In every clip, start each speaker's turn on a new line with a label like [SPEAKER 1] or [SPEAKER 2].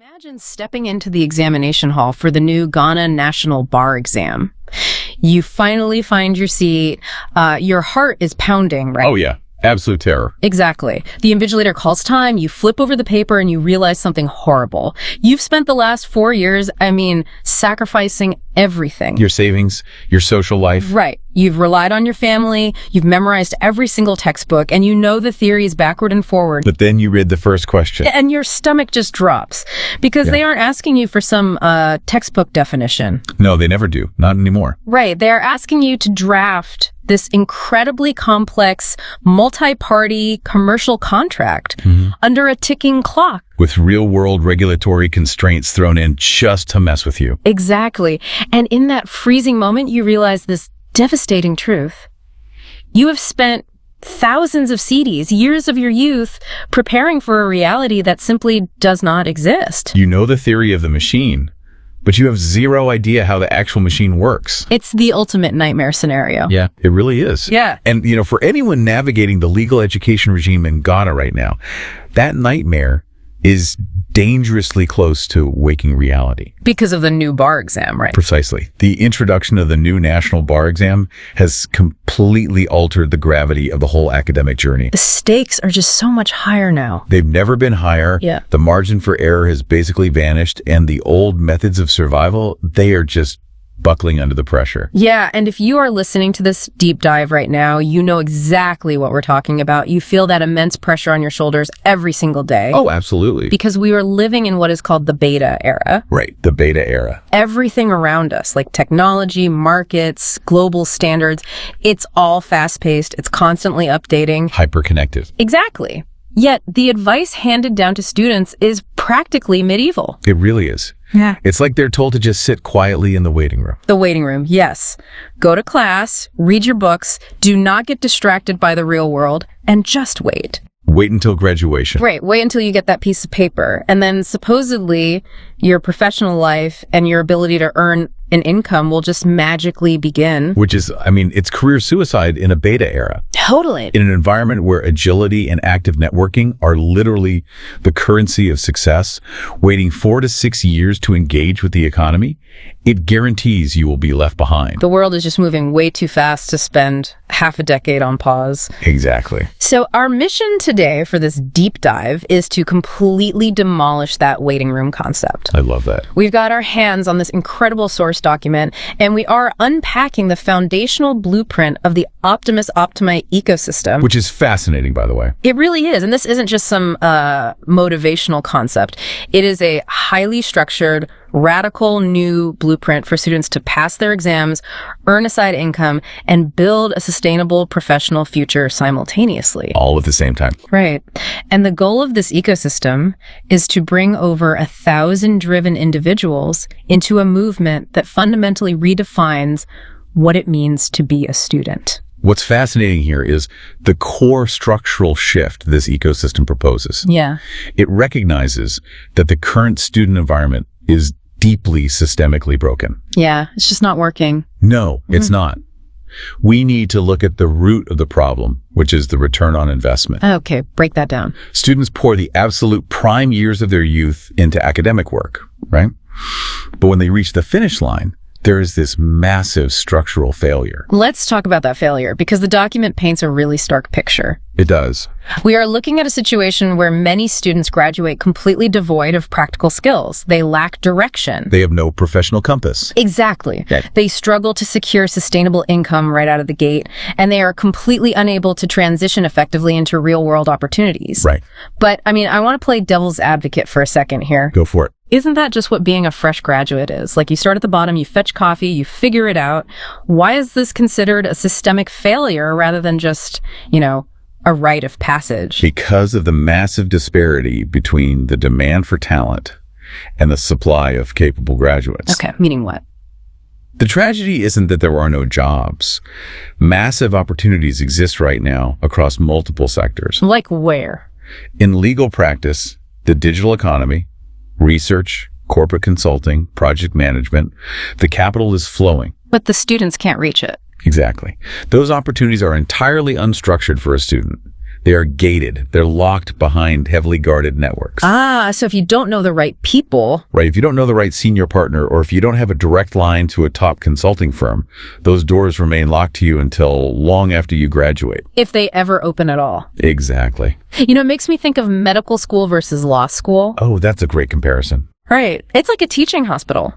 [SPEAKER 1] Imagine stepping into the examination hall for the new Ghana National Bar exam. You finally find your seat. Your heart is pounding, right?
[SPEAKER 2] Oh, yeah. Absolute terror.
[SPEAKER 1] Exactly. The invigilator calls time, you flip over the paper, and you realize something horrible. You've spent the last 4 years, sacrificing everything.
[SPEAKER 2] Your savings, your social life.
[SPEAKER 1] Right. You've relied on your family, you've memorized every single textbook, and you know the theories backward and forward.
[SPEAKER 2] But then you read the first question.
[SPEAKER 1] And your stomach just drops because they aren't asking you for some textbook definition.
[SPEAKER 2] No, they never do. Not anymore.
[SPEAKER 1] Right. They are asking you to draft this incredibly complex, multi-party commercial contract under a ticking clock.
[SPEAKER 2] With real-world regulatory constraints thrown in just to mess with you.
[SPEAKER 1] Exactly. And in that freezing moment, you realize this devastating truth. You have spent thousands of CDs, years of your youth, preparing for a reality that simply does not exist.
[SPEAKER 2] You know the theory of the machine, but you have zero idea how the actual machine works.
[SPEAKER 1] It's the ultimate nightmare scenario.
[SPEAKER 2] Yeah, it really is.
[SPEAKER 1] Yeah.
[SPEAKER 2] And, for anyone navigating the legal education regime in Ghana right now, that nightmare is dangerously close to waking reality.
[SPEAKER 1] Because of the new bar exam, right?
[SPEAKER 2] Precisely. The introduction of the new national bar exam has completely altered the gravity of the whole academic journey.
[SPEAKER 1] The stakes are just so much higher now.
[SPEAKER 2] They've never been higher.
[SPEAKER 1] Yeah.
[SPEAKER 2] The margin for error has basically vanished, and the old methods of survival, they are just buckling under the pressure.
[SPEAKER 1] Yeah, and if you are listening to this deep dive right now, you know exactly what we're talking about. You feel that immense pressure on your shoulders every single day.
[SPEAKER 2] Oh, absolutely.
[SPEAKER 1] Because we are living in what is called the beta era.
[SPEAKER 2] Right, the beta era.
[SPEAKER 1] Everything around us, like technology, markets, global standards, it's all fast-paced, it's constantly updating.
[SPEAKER 2] Hyper-connected.
[SPEAKER 1] Exactly. Yet the advice handed down to students is practically medieval.
[SPEAKER 2] It really is.
[SPEAKER 1] Yeah.
[SPEAKER 2] It's like they're told to just sit quietly in the waiting room.
[SPEAKER 1] The waiting room, yes. Go to class, read your books, do not get distracted by the real world, and just wait.
[SPEAKER 2] Wait until graduation.
[SPEAKER 1] Right, wait until you get that piece of paper. And then supposedly your professional life and your ability to earn an income will just magically begin.
[SPEAKER 2] Which is, it's career suicide in a beta era.
[SPEAKER 1] Totally.
[SPEAKER 2] In an environment where agility and active networking are literally the currency of success, waiting 4 to 6 years to engage with the economy, it guarantees you will be left behind.
[SPEAKER 1] The world is just moving way too fast to spend half a decade on pause.
[SPEAKER 2] Exactly.
[SPEAKER 1] So our mission today for this deep dive is to completely demolish that waiting room concept.
[SPEAKER 2] I love that.
[SPEAKER 1] We've got our hands on this incredible source document, and we are unpacking the foundational blueprint of the Optimus Optimi Ecosystem.
[SPEAKER 2] Which is fascinating, by the way.
[SPEAKER 1] It really is. And this isn't just some motivational concept. It is a highly structured, radical new blueprint for students to pass their exams, earn a side income, and build a sustainable professional future simultaneously.
[SPEAKER 2] All at the same time.
[SPEAKER 1] Right. And the goal of this ecosystem is to bring over 1,000 driven individuals into a movement that fundamentally redefines what it means to be a student.
[SPEAKER 2] What's fascinating here is the core structural shift this ecosystem proposes.
[SPEAKER 1] Yeah.
[SPEAKER 2] It recognizes that the current student environment is deeply systemically broken.
[SPEAKER 1] Yeah, it's just not working.
[SPEAKER 2] No, it's not. We need to look at the root of the problem, which is the return on investment.
[SPEAKER 1] Okay, break that down.
[SPEAKER 2] Students pour the absolute prime years of their youth into academic work, right? But when they reach the finish line, there is this massive structural failure.
[SPEAKER 1] Let's talk about that failure, because the document paints a really stark picture.
[SPEAKER 2] It does.
[SPEAKER 1] We are looking at a situation where many students graduate completely devoid of practical skills. They lack direction.
[SPEAKER 2] They have no professional compass.
[SPEAKER 1] Exactly.
[SPEAKER 2] Okay.
[SPEAKER 1] They struggle to secure sustainable income right out of the gate, and they are completely unable to transition effectively into real-world opportunities.
[SPEAKER 2] Right.
[SPEAKER 1] But, I want to play devil's advocate for a second here.
[SPEAKER 2] Go for it.
[SPEAKER 1] Isn't that just what being a fresh graduate is? Like, you start at the bottom, you fetch coffee, you figure it out. Why is this considered a systemic failure rather than just, a rite of passage?
[SPEAKER 2] Because of the massive disparity between the demand for talent and the supply of capable graduates.
[SPEAKER 1] Okay, meaning what?
[SPEAKER 2] The tragedy isn't that there are no jobs. Massive opportunities exist right now across multiple sectors.
[SPEAKER 1] Like where?
[SPEAKER 2] In legal practice, the digital economy, research, corporate consulting, project management, the capital is flowing.
[SPEAKER 1] But the students can't reach it.
[SPEAKER 2] Exactly. Those opportunities are entirely unstructured for a student. They are gated. They're locked behind heavily guarded networks.
[SPEAKER 1] Ah, so if you don't know the right people...
[SPEAKER 2] Right. If you don't know the right senior partner, or if you don't have a direct line to a top consulting firm, those doors remain locked to you until long after you graduate.
[SPEAKER 1] If they ever open at all.
[SPEAKER 2] Exactly.
[SPEAKER 1] You know, it makes me think of medical school versus law school.
[SPEAKER 2] Oh, that's a great comparison.
[SPEAKER 1] Right. It's like a teaching hospital.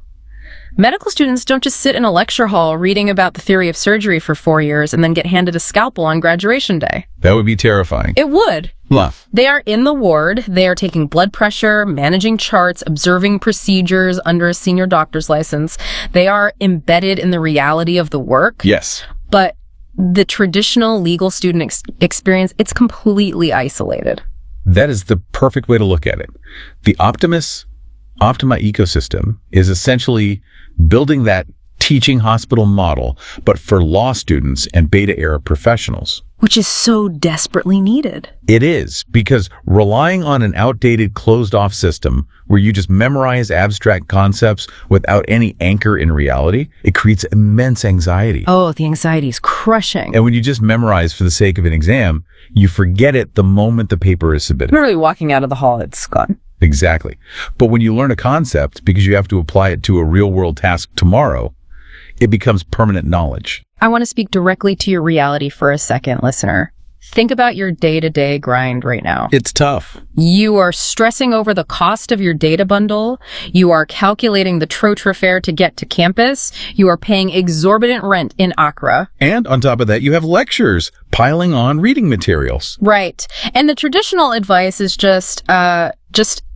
[SPEAKER 1] Medical students don't just sit in a lecture hall reading about the theory of surgery for 4 years and then get handed a scalpel on graduation day.
[SPEAKER 2] That would be terrifying.
[SPEAKER 1] It would.
[SPEAKER 2] Bluff.
[SPEAKER 1] They are in the ward. They are taking blood pressure, managing charts, observing procedures under a senior doctor's license. They are embedded in the reality of the work.
[SPEAKER 2] Yes.
[SPEAKER 1] But the traditional legal student experience, it's completely isolated.
[SPEAKER 2] That is the perfect way to look at it. The Optimus Optimi Ecosystem is essentially building that teaching hospital model, but for law students and beta-era professionals.
[SPEAKER 1] Which is so desperately needed.
[SPEAKER 2] It is, because relying on an outdated closed-off system where you just memorize abstract concepts without any anchor in reality, it creates immense anxiety.
[SPEAKER 1] Oh, the anxiety is crushing.
[SPEAKER 2] And when you just memorize for the sake of an exam, you forget it the moment the paper is submitted.
[SPEAKER 1] Literally walking out of the hall, it's gone.
[SPEAKER 2] Exactly. But when you learn a concept because you have to apply it to a real-world task tomorrow, it becomes permanent knowledge.
[SPEAKER 1] I want to speak directly to your reality for a second, listener. Think about your day-to-day grind right now.
[SPEAKER 2] It's tough.
[SPEAKER 1] You are stressing over the cost of your data bundle. You are calculating the Trotra fare to get to campus. You are paying exorbitant rent in Accra.
[SPEAKER 2] And on top of that, you have lectures piling on reading materials.
[SPEAKER 1] Right. And the traditional advice is just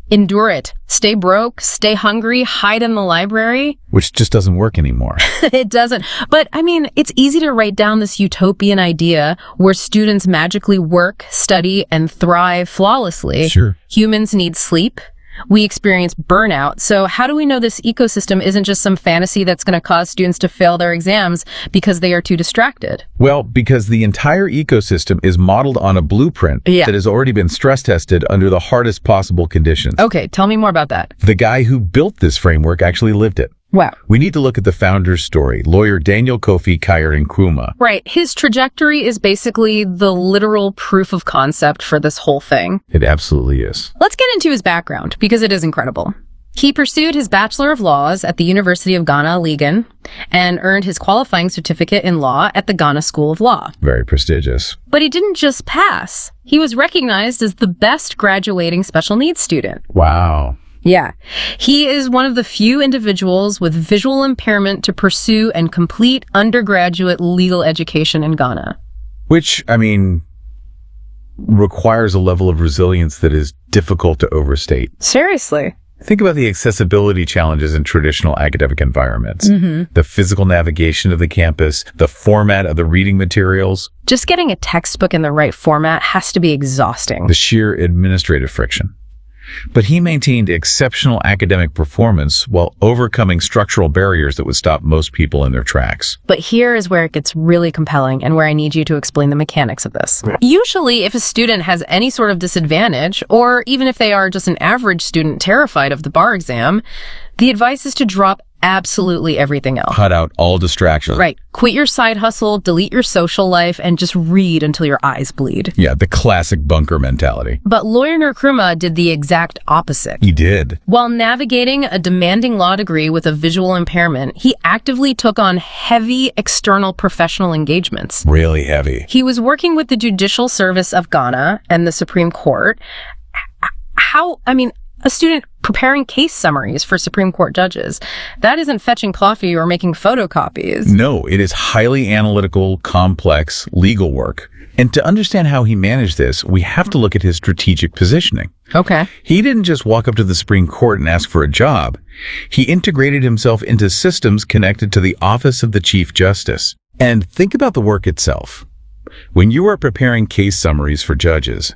[SPEAKER 1] endure it. Stay broke, stay hungry, hide in the library.
[SPEAKER 2] Which just doesn't work anymore.
[SPEAKER 1] It doesn't. But I mean, it's easy to write down this utopian idea where students magically work, study, and thrive flawlessly.
[SPEAKER 2] Sure.
[SPEAKER 1] Humans need sleep. We experience burnout. So how do we know this ecosystem isn't just some fantasy that's going to cause students to fail their exams because they are too distracted?
[SPEAKER 2] Well, because the entire ecosystem is modeled on a blueprint that has already been stress tested under the hardest possible conditions.
[SPEAKER 1] Okay, tell me more about that.
[SPEAKER 2] The guy who built this framework actually lived it.
[SPEAKER 1] Wow.
[SPEAKER 2] We need to look at the founder's story, lawyer Daniel Kofi Kayar-Nkrumah.
[SPEAKER 1] Right. His trajectory is basically the literal proof of concept for this whole thing.
[SPEAKER 2] It absolutely is.
[SPEAKER 1] Let's get into his background, because it is incredible. He pursued his Bachelor of Laws at the University of Ghana, Legon, and earned his qualifying certificate in law at the Ghana School of Law.
[SPEAKER 2] Very prestigious.
[SPEAKER 1] But he didn't just pass. He was recognized as the best graduating special needs student.
[SPEAKER 2] Wow.
[SPEAKER 1] Yeah. He is one of the few individuals with visual impairment to pursue and complete undergraduate legal education in Ghana.
[SPEAKER 2] Which, I mean, requires a level of resilience that is difficult to overstate.
[SPEAKER 1] Seriously.
[SPEAKER 2] Think about the accessibility challenges in traditional academic environments. The physical navigation of the campus, the format of the reading materials.
[SPEAKER 1] Just getting a textbook in the right format has to be exhausting.
[SPEAKER 2] The sheer administrative friction. But he maintained exceptional academic performance while overcoming structural barriers that would stop most people in their tracks.
[SPEAKER 1] But here is where it gets really compelling and where I need you to explain the mechanics of this. Usually, if a student has any sort of disadvantage, or even if they are just an average student terrified of the bar exam, the advice is to drop absolutely everything else.
[SPEAKER 2] Cut out all distractions.
[SPEAKER 1] Right. Quit your side hustle, delete your social life, and just read until your eyes bleed.
[SPEAKER 2] Yeah, the classic bunker mentality.
[SPEAKER 1] But lawyer Nkrumah did the exact opposite.
[SPEAKER 2] He did.
[SPEAKER 1] While navigating a demanding law degree with a visual impairment, he actively took on heavy external professional engagements.
[SPEAKER 2] Really heavy.
[SPEAKER 1] He was working with the Judicial Service of Ghana and the Supreme Court. A student preparing case summaries for Supreme Court judges. That isn't fetching coffee or making photocopies.
[SPEAKER 2] No, it is highly analytical, complex legal work. And to understand how he managed this, we have to look at his strategic positioning.
[SPEAKER 1] Okay.
[SPEAKER 2] He didn't just walk up to the Supreme Court and ask for a job. He integrated himself into systems connected to the Office of the Chief Justice. And think about the work itself. When you are preparing case summaries for judges,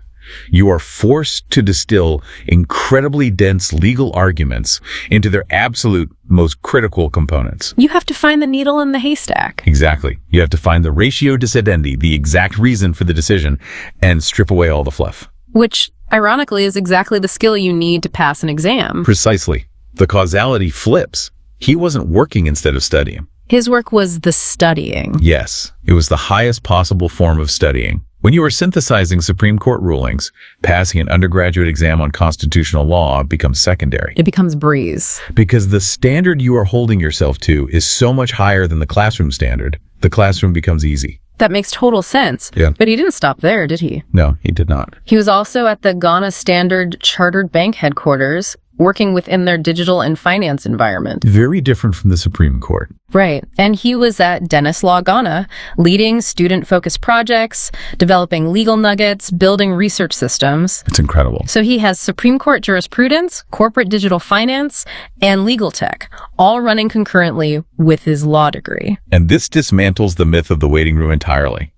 [SPEAKER 2] you are forced to distill incredibly dense legal arguments into their absolute most critical components.
[SPEAKER 1] You have to find the needle in the haystack.
[SPEAKER 2] Exactly. You have to find the ratio decidendi, the exact reason for the decision, and strip away all the fluff.
[SPEAKER 1] Which, ironically, is exactly the skill you need to pass an exam.
[SPEAKER 2] Precisely. The causality flips. He wasn't working instead of studying.
[SPEAKER 1] His work was the studying.
[SPEAKER 2] Yes, it was the highest possible form of studying, When you are synthesizing Supreme Court rulings, passing an undergraduate exam on constitutional law becomes secondary.
[SPEAKER 1] It becomes breeze.
[SPEAKER 2] Because the standard you are holding yourself to is so much higher than the classroom standard, the classroom becomes easy.
[SPEAKER 1] That makes total sense.
[SPEAKER 2] Yeah.
[SPEAKER 1] But he didn't stop there, did he?
[SPEAKER 2] No, he did not.
[SPEAKER 1] He was also at the Ghana Standard Chartered Bank headquarters, working within their digital and finance environment.
[SPEAKER 2] Very different from the Supreme Court.
[SPEAKER 1] Right. And he was at Dennis Law Ghana, leading student-focused projects, developing legal nuggets, building research systems.
[SPEAKER 2] It's incredible.
[SPEAKER 1] So he has Supreme Court jurisprudence, corporate digital finance, and legal tech, all running concurrently with his law degree.
[SPEAKER 2] And this dismantles the myth of the waiting room entirely.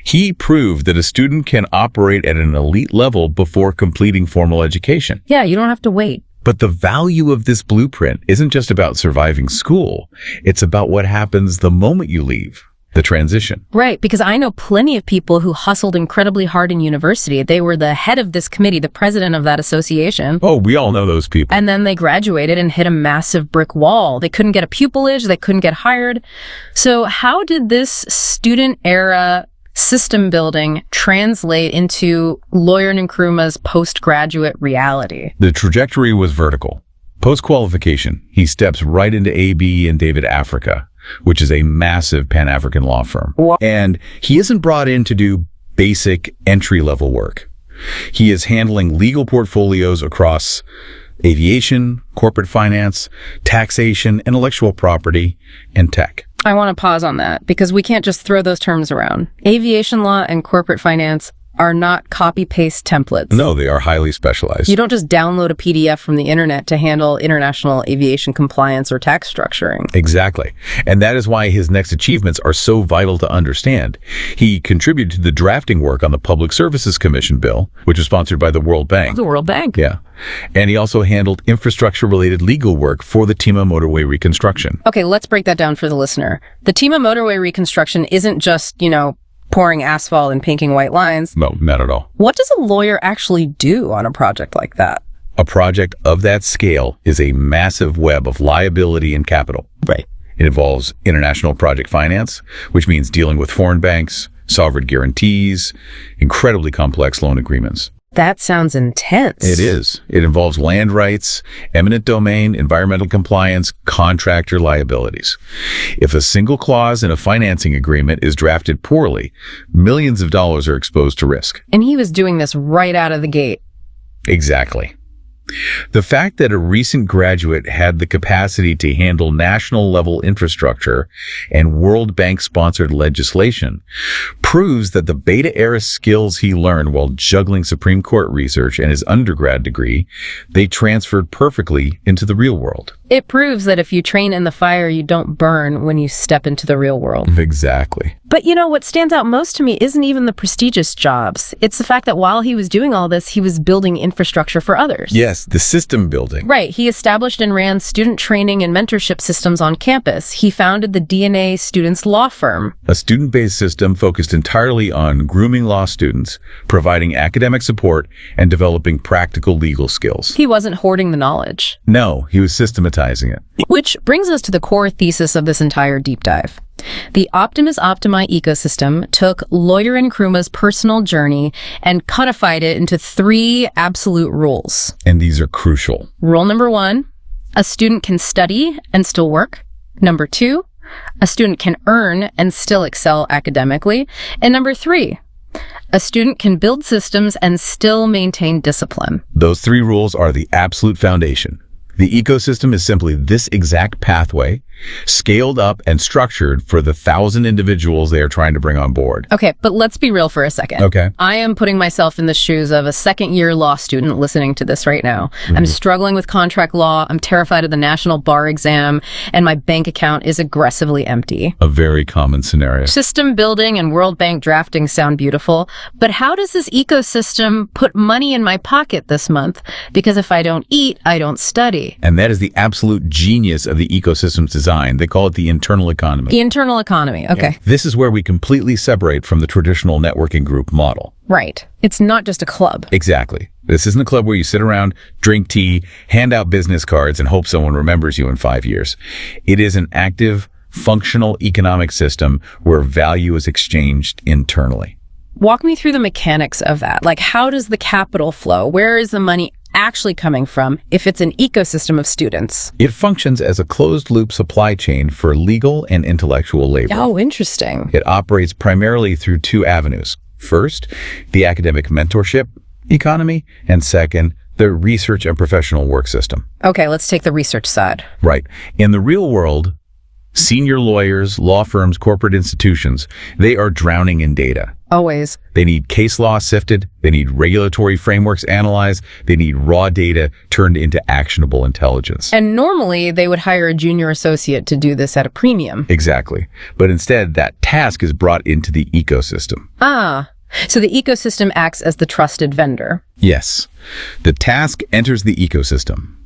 [SPEAKER 2] He proved that a student can operate at an elite level before completing formal education.
[SPEAKER 1] Yeah, you don't have to wait.
[SPEAKER 2] But the value of this blueprint isn't just about surviving school. It's about what happens the moment you leave, the transition.
[SPEAKER 1] Right, because I know plenty of people who hustled incredibly hard in university. They were the head of this committee, the president of that association.
[SPEAKER 2] Oh, we all know those people.
[SPEAKER 1] And then they graduated and hit a massive brick wall. They couldn't get a pupillage. They couldn't get hired. So how did this student era system building translate into Lawyer Nkrumah's postgraduate reality?
[SPEAKER 2] The trajectory was vertical. Post-qualification, he steps right into AB and David Africa, which is a massive Pan-African law firm. And he isn't brought in to do basic entry-level work. He is handling legal portfolios across aviation, corporate finance, taxation, intellectual property, and tech.
[SPEAKER 1] I want to pause on that because we can't just throw those terms around. Aviation law and corporate finance are not copy-paste templates.
[SPEAKER 2] No, they are highly specialized.
[SPEAKER 1] You don't just download a PDF from the internet to handle international aviation compliance or tax structuring.
[SPEAKER 2] Exactly. And that is why his next achievements are so vital to understand. He contributed to the drafting work on the Public Services Commission bill, which was sponsored by the World Bank.
[SPEAKER 1] The World Bank?
[SPEAKER 2] Yeah. And he also handled infrastructure-related legal work for the Tema motorway reconstruction.
[SPEAKER 1] Okay, let's break that down for the listener. The Tema motorway reconstruction isn't just, pouring asphalt and painting white lines.
[SPEAKER 2] No, not at all.
[SPEAKER 1] What does a lawyer actually do on a project like that?
[SPEAKER 2] A project of that scale is a massive web of liability and capital.
[SPEAKER 1] Right.
[SPEAKER 2] It involves international project finance, which means dealing with foreign banks, sovereign guarantees, incredibly complex loan agreements.
[SPEAKER 1] That sounds intense.
[SPEAKER 2] It is. It involves land rights, eminent domain, environmental compliance, contractor liabilities. If a single clause in a financing agreement is drafted poorly, millions of dollars are exposed to risk.
[SPEAKER 1] And he was doing this right out of the gate.
[SPEAKER 2] Exactly. The fact that a recent graduate had the capacity to handle national-level infrastructure and World Bank-sponsored legislation proves that the beta-era skills he learned while juggling Supreme Court research and his undergrad degree, they transferred perfectly into the real world.
[SPEAKER 1] It proves that if you train in the fire, you don't burn when you step into the real world.
[SPEAKER 2] Exactly.
[SPEAKER 1] But what stands out most to me isn't even the prestigious jobs. It's the fact that while he was doing all this, he was building infrastructure for others.
[SPEAKER 2] Yes, the system building.
[SPEAKER 1] Right. He established and ran student training and mentorship systems on campus. He founded the DNA Students Law Firm,
[SPEAKER 2] a student-based system focused entirely on grooming law students, providing academic support, and developing practical legal skills.
[SPEAKER 1] He wasn't hoarding the knowledge.
[SPEAKER 2] No, he was systematizing it.
[SPEAKER 1] Which brings us to the core thesis of this entire deep dive. The Optimus Optimi Ecosystem took Lawyer Nkrumah's personal journey and codified it into 3 absolute rules.
[SPEAKER 2] And these are crucial.
[SPEAKER 1] Rule number 1, a student can study and still work. Number 2, a student can earn and still excel academically. And number 3, a student can build systems and still maintain discipline.
[SPEAKER 2] Those 3 rules are the absolute foundation. The ecosystem is simply this exact pathway, scaled up and structured for the 1,000 individuals they are trying to bring on board.
[SPEAKER 1] Okay, but let's be real for a second.
[SPEAKER 2] Okay.
[SPEAKER 1] I am putting myself in the shoes of a second-year law student listening to this right now. I'm struggling with contract law, I'm terrified of the national bar exam, and my bank account is aggressively empty.
[SPEAKER 2] A very common scenario.
[SPEAKER 1] System building and World Bank drafting sound beautiful, but how does this ecosystem put money in my pocket this month? Because if I don't eat, I don't study.
[SPEAKER 2] And that is the absolute genius of the ecosystem's design. They call it the internal economy.
[SPEAKER 1] The internal economy, okay.
[SPEAKER 2] Yeah. This is where we completely separate from the traditional networking group model.
[SPEAKER 1] Right. It's not just a club.
[SPEAKER 2] Exactly. This isn't a club where you sit around, drink tea, hand out business cards, and hope someone remembers you in 5 years. It is an active, functional economic system where value is exchanged internally.
[SPEAKER 1] Walk me through the mechanics of that. Like, how does the capital flow? Where is the money actually coming from if it's an ecosystem of students?
[SPEAKER 2] It functions as a closed-loop supply chain for legal and intellectual labor.
[SPEAKER 1] Oh, interesting.
[SPEAKER 2] It operates primarily through two avenues. First, the academic mentorship economy, and second, the research and professional work system.
[SPEAKER 1] Okay, let's take the research side.
[SPEAKER 2] Right. In the real world, senior lawyers, law firms, corporate institutions, they are drowning in data.
[SPEAKER 1] Always.
[SPEAKER 2] They need case law sifted, they need regulatory frameworks analyzed, they need raw data turned into actionable intelligence.
[SPEAKER 1] And normally they would hire a junior associate to do this at a premium.
[SPEAKER 2] Exactly. But instead, that task is brought into the ecosystem.
[SPEAKER 1] So the ecosystem acts as the trusted vendor.
[SPEAKER 2] Yes. The task enters the ecosystem.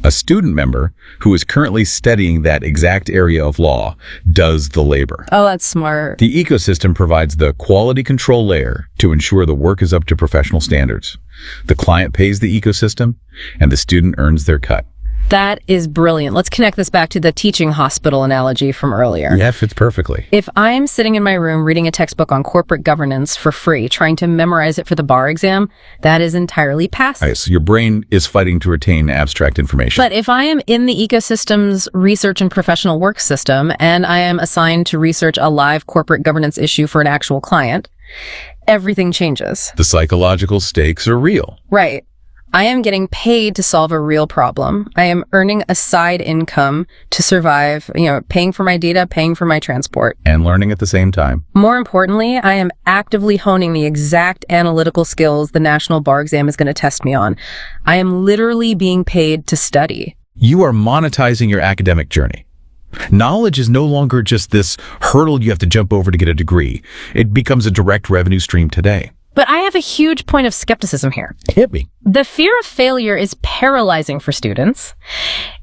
[SPEAKER 2] A student member who is currently studying that exact area of law does the labor.
[SPEAKER 1] Oh, that's smart.
[SPEAKER 2] The ecosystem provides the quality control layer to ensure the work is up to professional standards. The client pays the ecosystem, and the student earns their cut.
[SPEAKER 1] That is brilliant. Let's connect this back to the teaching hospital analogy from earlier.
[SPEAKER 2] Yeah, fits perfectly.
[SPEAKER 1] If I'm sitting in my room reading a textbook on corporate governance for free, trying to memorize it for the bar exam, that is entirely passive.
[SPEAKER 2] Right, so your brain is fighting to retain abstract information.
[SPEAKER 1] But if I am in the ecosystem's research and professional work system, and I am assigned to research a live corporate governance issue for an actual client, everything changes.
[SPEAKER 2] The psychological stakes are real.
[SPEAKER 1] Right. I am getting paid to solve a real problem. I am earning a side income to survive, paying for my data, paying for my transport.
[SPEAKER 2] And learning at the same time.
[SPEAKER 1] More importantly, I am actively honing the exact analytical skills the National Bar Exam is going to test me on. I am literally being paid to study.
[SPEAKER 2] You are monetizing your academic journey. Knowledge is no longer just this hurdle you have to jump over to get a degree. It becomes a direct revenue stream today.
[SPEAKER 1] But I have a huge point of skepticism here.
[SPEAKER 2] Hit me.
[SPEAKER 1] The fear of failure is paralyzing for students.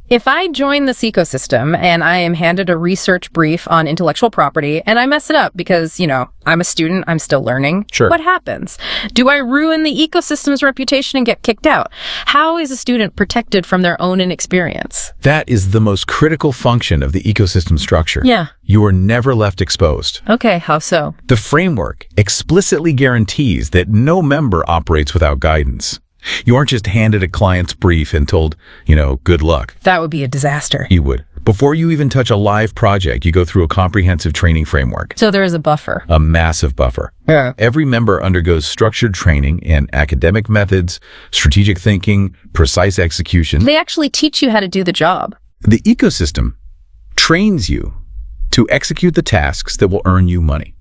[SPEAKER 1] If I join this ecosystem and I am handed a research brief on intellectual property and I mess it up because, I'm a student, I'm still learning.
[SPEAKER 2] Sure.
[SPEAKER 1] What happens? Do I ruin the ecosystem's reputation and get kicked out? How is a student protected from their own inexperience?
[SPEAKER 2] That is the most critical function of the ecosystem structure.
[SPEAKER 1] Yeah.
[SPEAKER 2] You are never left exposed.
[SPEAKER 1] Okay, how so?
[SPEAKER 2] The framework explicitly guarantees that no member operates without guidance. You aren't just handed a client's brief and told, good luck.
[SPEAKER 1] That would be a disaster.
[SPEAKER 2] You would. Before you even touch a live project, you go through a comprehensive training framework.
[SPEAKER 1] So there is a buffer.
[SPEAKER 2] A massive buffer.
[SPEAKER 1] Yeah.
[SPEAKER 2] Every member undergoes structured training in academic methods, strategic thinking, precise execution.
[SPEAKER 1] They actually teach you how to do the job.
[SPEAKER 2] The ecosystem trains you to execute the tasks that will earn you money.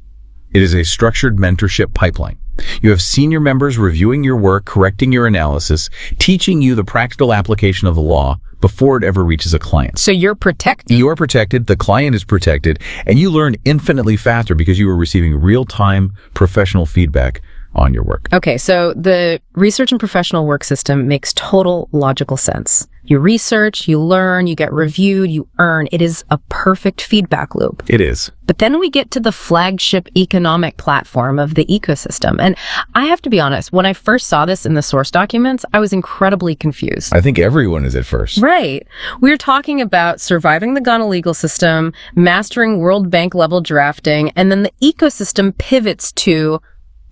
[SPEAKER 2] It is a structured mentorship pipeline. You have senior members reviewing your work, correcting your analysis, teaching you the practical application of the law before it ever reaches a client.
[SPEAKER 1] So you're protected.
[SPEAKER 2] You are protected, the client is protected, and you learn infinitely faster because you are receiving real-time professional feedback on your work.
[SPEAKER 1] Okay, so the research and professional work system makes total logical sense. You research, you learn, you get reviewed, you earn. It is a perfect feedback loop.
[SPEAKER 2] It is.
[SPEAKER 1] But then we get to the flagship economic platform of the ecosystem. And I have to be honest, when I first saw this in the source documents, I was incredibly confused.
[SPEAKER 2] I think everyone is at first.
[SPEAKER 1] Right. We're talking about surviving the Ghana legal system, mastering World Bank level drafting, and then the ecosystem pivots to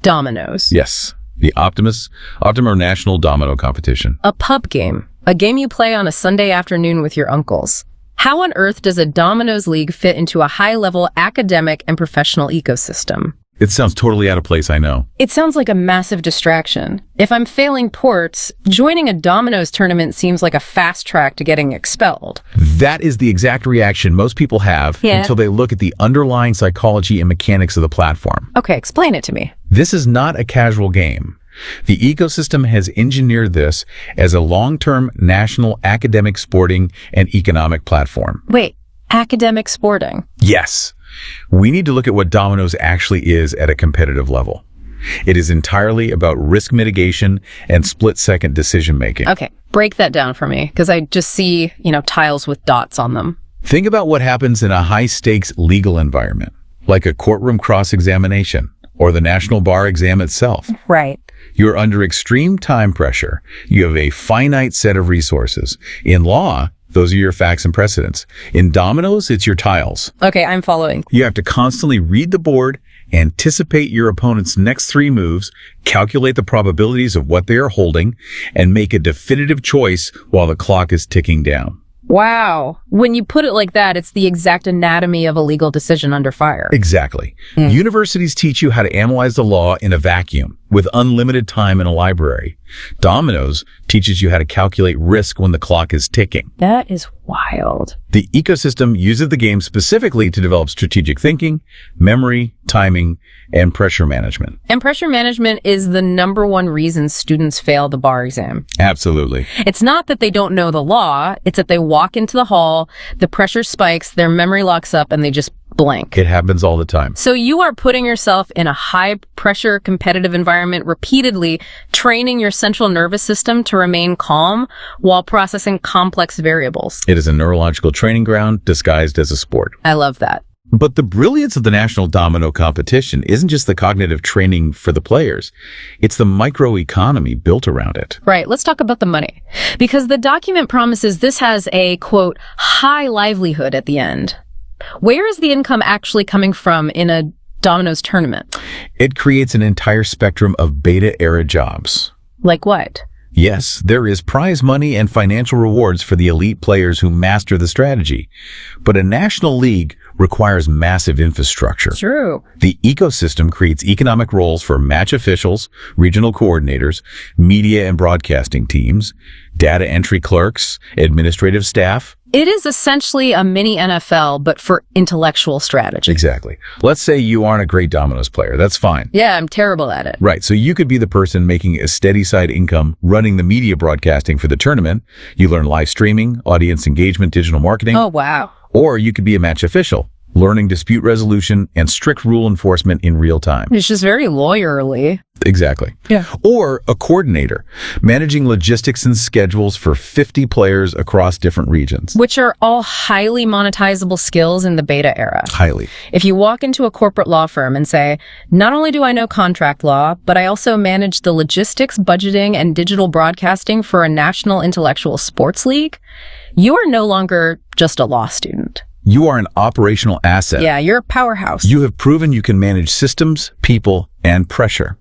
[SPEAKER 1] dominoes.
[SPEAKER 2] Yes. The Optimus National Domino Competition.
[SPEAKER 1] A pub game. A game you play on a Sunday afternoon with your uncles. How on earth does a dominoes league fit into a high-level academic and professional ecosystem?
[SPEAKER 2] It sounds totally out of place, I know.
[SPEAKER 1] It sounds like a massive distraction. If I'm failing ports, joining a dominoes tournament seems like a fast track to getting expelled.
[SPEAKER 2] That is the exact reaction most people have until they look at the underlying psychology and mechanics of the platform.
[SPEAKER 1] Okay, explain it to me.
[SPEAKER 2] This is not a casual game. The ecosystem has engineered this as a long-term national academic, sporting, and economic platform.
[SPEAKER 1] Wait, academic sporting?
[SPEAKER 2] Yes. We need to look at what dominoes actually is at a competitive level. It is entirely about risk mitigation and split-second decision-making.
[SPEAKER 1] Okay, break that down for me, because I just see, tiles with dots on them.
[SPEAKER 2] Think about what happens in a high-stakes legal environment, like a courtroom cross-examination or the National Bar Exam itself.
[SPEAKER 1] Right.
[SPEAKER 2] You're under extreme time pressure. You have a finite set of resources. In law, those are your facts and precedents. In dominoes, it's your tiles.
[SPEAKER 1] Okay, I'm following.
[SPEAKER 2] You have to constantly read the board Anticipate your opponent's next 3 moves, calculate the probabilities of what they are holding, and make a definitive choice while the clock is ticking down.
[SPEAKER 1] Wow. When you put it like that, it's the exact anatomy of a legal decision under fire.
[SPEAKER 2] Exactly. Universities teach you how to analyze the law in a vacuum with unlimited time in a library. Dominoes teaches you how to calculate risk when the clock is ticking.
[SPEAKER 1] That is wild.
[SPEAKER 2] The ecosystem uses the game specifically to develop strategic thinking, memory, timing, and pressure management.
[SPEAKER 1] And pressure management is the number one reason students fail the bar exam.
[SPEAKER 2] Absolutely.
[SPEAKER 1] It's not that they don't know the law, it's that they walk into the hall, the pressure spikes, their memory locks up, and they just blank.
[SPEAKER 2] It happens all the time.
[SPEAKER 1] So you are putting yourself in a high-pressure competitive environment repeatedly, training your central nervous system to remain calm while processing complex variables.
[SPEAKER 2] It is a neurological training ground disguised as a sport.
[SPEAKER 1] I love that.
[SPEAKER 2] But the brilliance of the National Domino Competition isn't just the cognitive training for the players. It's the microeconomy built around it.
[SPEAKER 1] Right, let's talk about the money. Because the document promises this has a, quote, high livelihood at the end. Where is the income actually coming from in a dominoes tournament?
[SPEAKER 2] It creates an entire spectrum of beta-era jobs.
[SPEAKER 1] Like what?
[SPEAKER 2] Yes, there is prize money and financial rewards for the elite players who master the strategy. But a national league requires massive infrastructure.
[SPEAKER 1] True.
[SPEAKER 2] The ecosystem creates economic roles for match officials, regional coordinators, media and broadcasting teams, data entry clerks, administrative staff.
[SPEAKER 1] It is essentially a mini NFL, but for intellectual strategy.
[SPEAKER 2] Exactly. Let's say you aren't a great dominoes player. That's fine.
[SPEAKER 1] Yeah, I'm terrible at it.
[SPEAKER 2] Right. So you could be the person making a steady side income running the media broadcasting for the tournament. You learn live streaming, audience engagement, digital marketing.
[SPEAKER 1] Oh, wow.
[SPEAKER 2] Or you could be a match official, learning dispute resolution and strict rule enforcement in real time.
[SPEAKER 1] It's just very lawyerly.
[SPEAKER 2] Exactly.
[SPEAKER 1] Yeah.
[SPEAKER 2] Or a coordinator, managing logistics and schedules for 50 players across different regions.
[SPEAKER 1] Which are all highly monetizable skills in the beta era.
[SPEAKER 2] Highly.
[SPEAKER 1] If you walk into a corporate law firm and say, not only do I know contract law, but I also manage the logistics, budgeting, and digital broadcasting for a national intellectual sports league, you are no longer just a law student.
[SPEAKER 2] You are an operational asset.
[SPEAKER 1] Yeah, you're a powerhouse.
[SPEAKER 2] You have proven you can manage systems, people, and pressure.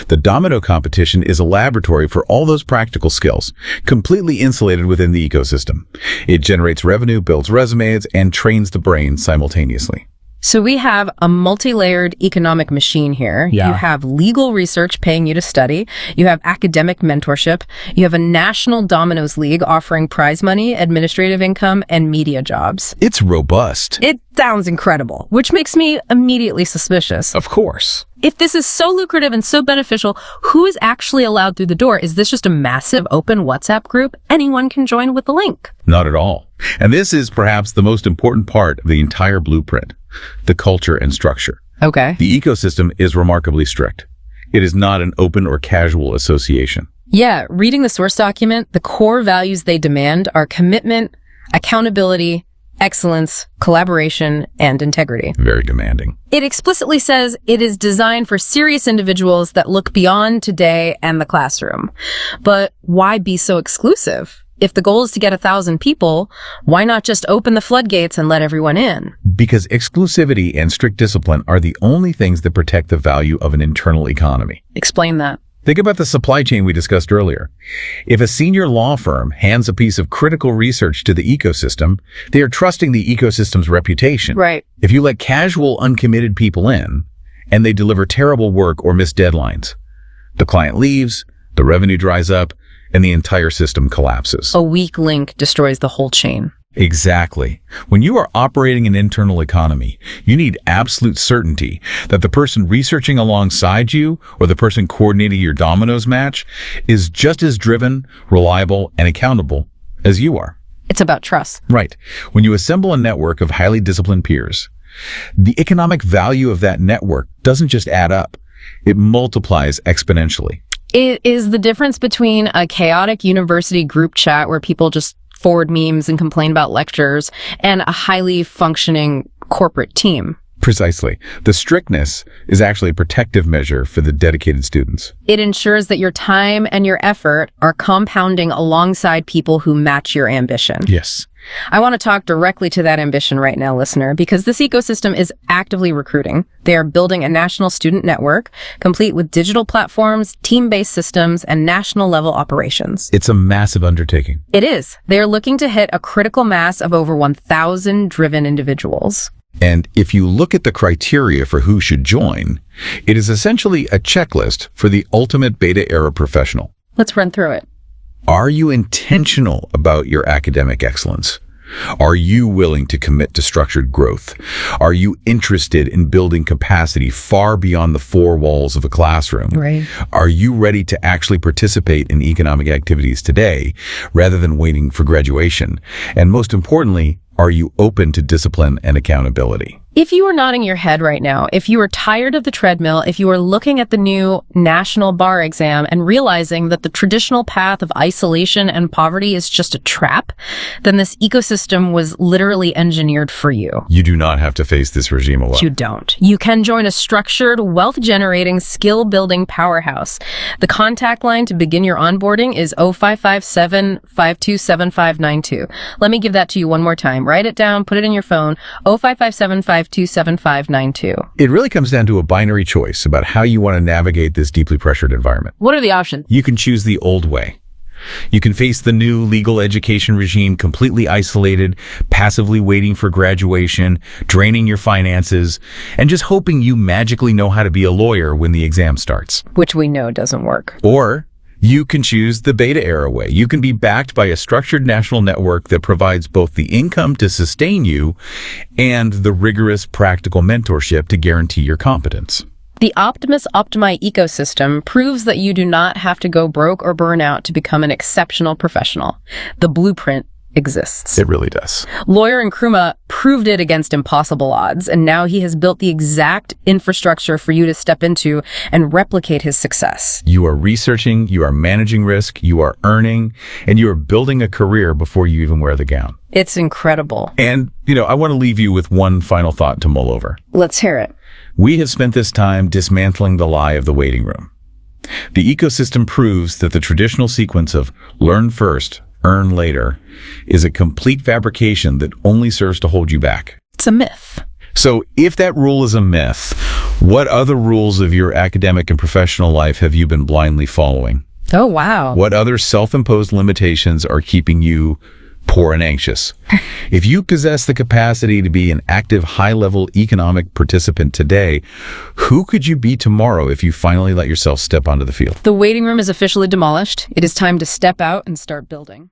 [SPEAKER 2] The domino competition is a laboratory for all those practical skills, completely insulated within the ecosystem. It generates revenue, builds resumes, and trains the brain simultaneously.
[SPEAKER 1] So we have a multi-layered economic machine here.
[SPEAKER 2] Yeah.
[SPEAKER 1] You have legal research paying you to study. You have academic mentorship. You have a national dominoes league offering prize money, administrative income, and media jobs.
[SPEAKER 2] It's robust.
[SPEAKER 1] It sounds incredible, which makes me immediately suspicious.
[SPEAKER 2] Of course.
[SPEAKER 1] If this is so lucrative and so beneficial, who is actually allowed through the door? Is this just a massive open WhatsApp group? Anyone can join with the link.
[SPEAKER 2] Not at all. And this is perhaps the most important part of the entire blueprint, the culture and structure.
[SPEAKER 1] Okay.
[SPEAKER 2] The ecosystem is remarkably strict. It is not an open or casual association.
[SPEAKER 1] Yeah, reading the source document, the core values they demand are commitment, accountability, excellence, collaboration, and integrity.
[SPEAKER 2] Very demanding.
[SPEAKER 1] It explicitly says it is designed for serious individuals that look beyond today and the classroom. But why be so exclusive? If the goal is to get 1,000 people, why not just open the floodgates and let everyone in?
[SPEAKER 2] Because exclusivity and strict discipline are the only things that protect the value of an internal economy.
[SPEAKER 1] Explain that.
[SPEAKER 2] Think about the supply chain we discussed earlier. If a senior law firm hands a piece of critical research to the ecosystem, they are trusting the ecosystem's reputation.
[SPEAKER 1] Right.
[SPEAKER 2] If you let casual, uncommitted people in, and they deliver terrible work or miss deadlines, the client leaves, the revenue dries up, and the entire system collapses.
[SPEAKER 1] A weak link destroys the whole chain.
[SPEAKER 2] Exactly. When you are operating an internal economy, you need absolute certainty that the person researching alongside you or the person coordinating your dominoes match is just as driven, reliable, and accountable as you are.
[SPEAKER 1] It's about trust.
[SPEAKER 2] Right. When you assemble a network of highly disciplined peers, the economic value of that network doesn't just add up. It multiplies exponentially.
[SPEAKER 1] It is the difference between a chaotic university group chat where people just forward memes and complain about lectures and a highly functioning corporate team.
[SPEAKER 2] Precisely. The strictness is actually a protective measure for the dedicated students.
[SPEAKER 1] It ensures that your time and your effort are compounding alongside people who match your ambition.
[SPEAKER 2] Yes.
[SPEAKER 1] I want to talk directly to that ambition right now, listener, because this ecosystem is actively recruiting. They are building a national student network, complete with digital platforms, team-based systems, and national-level operations.
[SPEAKER 2] It's a massive undertaking.
[SPEAKER 1] It is. They are looking to hit a critical mass of over 1,000 driven individuals.
[SPEAKER 2] And if you look at the criteria for who should join, it is essentially a checklist for the ultimate beta era professional.
[SPEAKER 1] Let's run through it.
[SPEAKER 2] Are you intentional about your academic excellence? Are you willing to commit to structured growth? Are you interested in building capacity far beyond the four walls of a classroom?
[SPEAKER 1] Right.
[SPEAKER 2] Are you ready to actually participate in economic activities today rather than waiting for graduation? And most importantly, are you open to discipline and accountability?
[SPEAKER 1] If you are nodding your head right now, if you are tired of the treadmill, if you are looking at the new national bar exam and realizing that the traditional path of isolation and poverty is just a trap, then this ecosystem was literally engineered for you.
[SPEAKER 2] You do not have to face this regime alone.
[SPEAKER 1] You don't. You can join a structured, wealth-generating, skill-building powerhouse. The contact line to begin your onboarding is 0557-527592. Let me give that to you one more time. Write it down, put it in your phone, 0557-527592.
[SPEAKER 2] It really comes down to a binary choice about how you want to navigate this deeply pressured environment.
[SPEAKER 1] What are the options?
[SPEAKER 2] You can choose the old way. You can face the new legal education regime completely isolated, passively waiting for graduation, draining your finances, and just hoping you magically know how to be a lawyer when the exam starts.
[SPEAKER 1] Which we know doesn't work.
[SPEAKER 2] Or you can choose the beta era way. You can be backed by a structured national network that provides both the income to sustain you and the rigorous practical mentorship to guarantee your competence.
[SPEAKER 1] The Optimus Optimi Ecosystem proves that you do not have to go broke or burn out to become an exceptional professional. The blueprint exists.
[SPEAKER 2] It really does.
[SPEAKER 1] Lawyer Nkrumah proved it against impossible odds, and now he has built the exact infrastructure for you to step into and replicate his success.
[SPEAKER 2] You are researching, you are managing risk, you are earning, and you are building a career before you even wear the gown.
[SPEAKER 1] It's incredible.
[SPEAKER 2] And, I want to leave you with one final thought to mull over.
[SPEAKER 1] Let's hear it.
[SPEAKER 2] We have spent this time dismantling the lie of the waiting room. The ecosystem proves that the traditional sequence of learn first, earn later is a complete fabrication that only serves to hold you back.
[SPEAKER 1] It's a myth.
[SPEAKER 2] So if that rule is a myth, what other rules of your academic and professional life have you been blindly following?
[SPEAKER 1] Oh, wow.
[SPEAKER 2] What other self-imposed limitations are keeping you poor and anxious? If you possess the capacity to be an active, high-level economic participant today, who could you be tomorrow if you finally let yourself step onto the field?
[SPEAKER 1] The waiting room is officially demolished. It is time to step out and start building.